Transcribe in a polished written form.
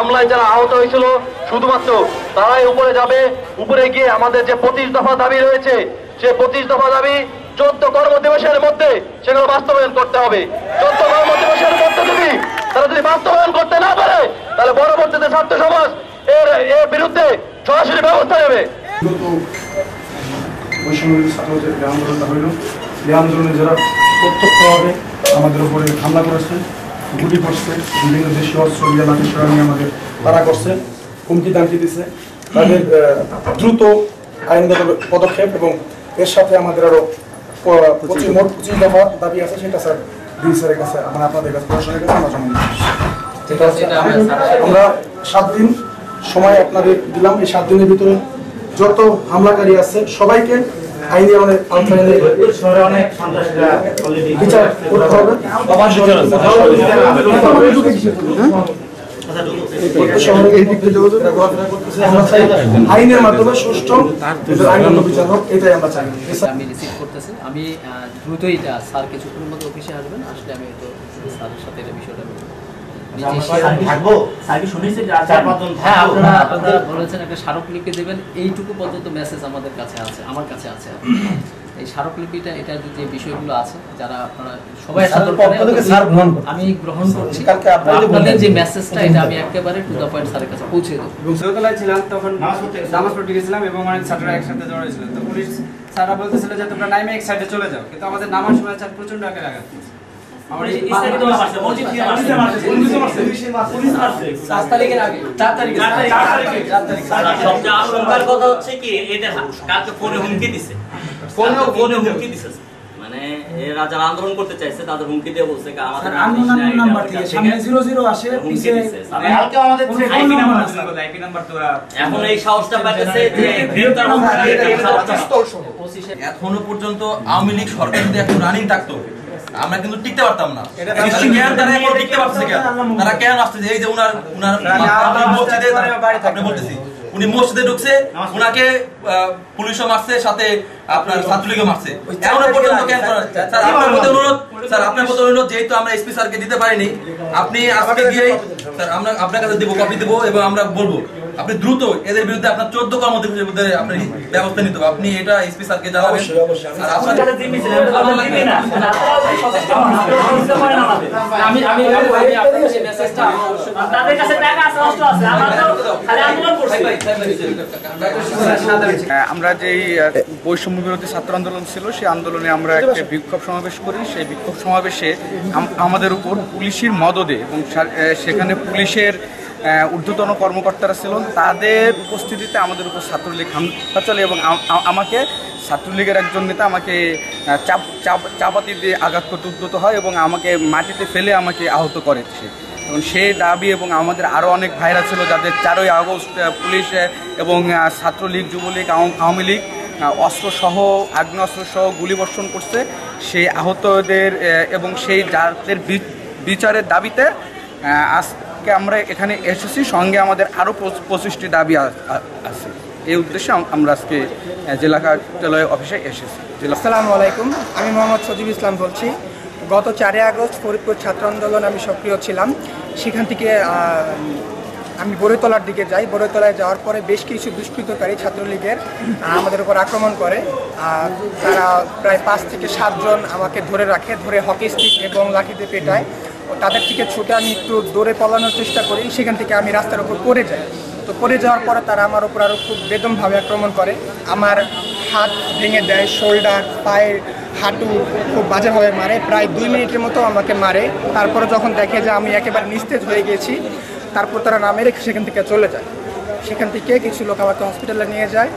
হামলায় যারা আহত হয়েছিল শুধুমাত্র তারাই উপরে যাবে। উপরে গিয়ে আমাদের যে 25 দফা দাবি রয়েছে, সে 25 দফা দাবি 14 কর্মদিবসের মধ্যে সেগুলো বাস্তবায়ন করতে হবে। 14 কর্মদিবসের মধ্যে যদি তারা বাস্তবায়ন করতে না পারে, তাহলে পরবর্তীতে ছাত্র সমাজ এর বিরুদ্ধে সরাসরি ব্যবস্থা নেবে। ছাত্রদের যে আন্দোলনটা হইল, এই আন্দোলনে যারা প্রত্যক্ষভাবে আমাদের উপরে হামলা করেছে, গুলি করছে, বিভিন্ন দেশীয় অস্ত্র দিয়ে লাঠিসোঁটা নিয়ে আমাদের তারা করছে, হুমকি দামকি দিচ্ছে, তাদের দ্রুত আইনগত পদক্ষেপ এবং এর সাথে আমাদের আরো মোট 25 দফা দাবি আছে, সেটা স্যার ডিসি স্যারের কাছে আপনাদের কাছে প্রশাসনের কাছে আমরা জমা আমরা 7 দিন সময় আপনাদের দিলাম। এই 7 দিনের ভিতরে যত হামলাকারী আছে সবাইকে আইনি আওতায় বিচার করতে হবে। আইনের মাধ্যমে সুষ্ঠু বিচার হোক, এটাই আমরা চাই। আমি রিসিভ করতেছি, আমি দ্রুতই স্যার কিছুক্ষণের মধ্যে অফিসে আসবেন, আসলে আমি তো স্যারের সাথে এটা বিষয়টা আপনারা বলেছেন একটা স্মারকলিপি দেবেন, এইটুকু পর্যন্ত মেসেজ আমাদের কাছে আছে, আমার কাছে আছে। এই স্মারকলিপিটা এটা যে বিষয়গুলো আছে যারা আপনারা সবাই আমি গ্রহণ করছি, আপনাদের যে মেসেজটা এটা আমি একেবারে টু দ্য পয়েন্ট স্যারের কাছে পৌঁছে দেবো। দোতলায় ছিলাম তখন নামাজ পড়তে গেছিলাম এবং অনেক ছাত্ররা একসাথে জড়ো হয়েছিল, তো পুলিশ স্যাররা বলতেছিল যে তোমরা নাইমে এক সাইডে চলে যাও, কিন্তু আমাদের নামার সময় স্যার প্রচন্ড আকারে আঘাত দিয়েছে। মানে এরা যারা আন্দোলন করতে চাইছে তাদের হুমকি দিয়ে বলছে এখন এই সাহসটা পাইতেছে যে এখনো পর্যন্ত আওয়ামী লীগ সরকার যদি এখন রানিং থাকতো আমরা কিন্তু টিকতে পারতাম না। টিকতে পারছে কেন? তারা কেন আসতেছে? এই যে উনার মসজিদে আপনি বলতেছি উনি মসজিদে ঢুকছে, উনাকে পুলিশও মারছে, সাথে আপনার ছাত্রলীগও মারছে। এখনো পর্যন্ত কেন? স্যার আপনার প্রতি অনুরোধ, স্যার আপনার প্রতি অনুরোধ, যেহেতু আমরা এসপি স্যারকে দিতে পারিনি, আপনি আজকে গিয়ে স্যার আমরা আপনার কাছে দেবো, কপি দেবো এবং আমরা বলবো আপনি দ্রুত এদের বিরুদ্ধে আপনার 14 কর্মদিবসের মধ্যে আপনি ব্যবস্থা নিতে হবে। আপনি এটা এসপি স্যারকে জানাবেন। আমরা যেই বৈষম্য বিরোধী ছাত্র আন্দোলন ছিল, সেই আন্দোলনে আমরা একটা বিক্ষোভ সমাবেশ করি। সেই বিক্ষোভ সমাবেশে আমাদের উপর পুলিশের মদদে এবং সেখানে পুলিশের ঊর্ধ্বতন কর্মকর্তারা ছিলেন, তাদের উপস্থিতিতে আমাদের উপর ছাত্রলীগ হামলা চলে এবং আমাকে ছাত্রলীগের একজন নেতা আমাকে চাপাতি দিয়ে আঘাত করতে উদ্যত হয় এবং আমাকে মাটিতে ফেলে আমাকে আহত করেছে। এবং সেই দাবি এবং আমাদের আরও অনেক ভাইরা ছিল যাদের 4ই আগস্ট পুলিশ এবং ছাত্রলীগ, যুবলীগ, আওয়ামী লীগ অস্ত্রসহ, আগ্নেয়াস্ত্রসহ গুলিবর্ষণ করছে, সেই আহতদের এবং সেই যাদের বিচারের দাবিতে আজকে আমরা এখানে এসেছি। সঙ্গে আমাদের আরও 25টি দাবি আছে। এই উদ্দেশ্যে আমরা আজকে জেলা কার্যালয় অফিসে এসেছি। আসসালামু আলাইকুম, আমি মোহাম্মদ সজিব ইসলাম বলছি। গত 4 আগস্ট ফরিদপুর ছাত্র আন্দোলন আমি সক্রিয় ছিলাম। সেখান থেকে আমি বড়ইতলার দিকে যাই। বড়ইতলায় যাওয়ার পরে বেশ কিছু দুষ্কৃতকারী ছাত্রলীগের আমাদের উপর আক্রমণ করে। তারা প্রায় 5 থেকে 7 জন আমাকে ধরে রাখে, ধরে হকি স্টিক এবং লাঠিতে পেটায়। তাদের থেকে ছুটে আমি একটু দৌড়ে পালানোর চেষ্টা করি, সেখান থেকে আমি রাস্তার উপর পড়ে যাই। তো পড়ে যাওয়ার পরে তারা আমার উপর আরও খুব বেদমভাবে আক্রমণ করে। আমার হাত ভেঙে দেয়, শোল্ডার, পায়ের হাঁটু খুব বাজেভাবে মারে। প্রায় 2 মিনিটের মতো আমাকে মারে। তারপরে যখন দেখে যে আমি একেবারে নিস্তেজ হয়ে গেছি, তারপর তারা না মেরে সেখান থেকে চলে যায়। সেখান থেকে কিছু লোক আমাকে হসপিটালে নিয়ে যায়।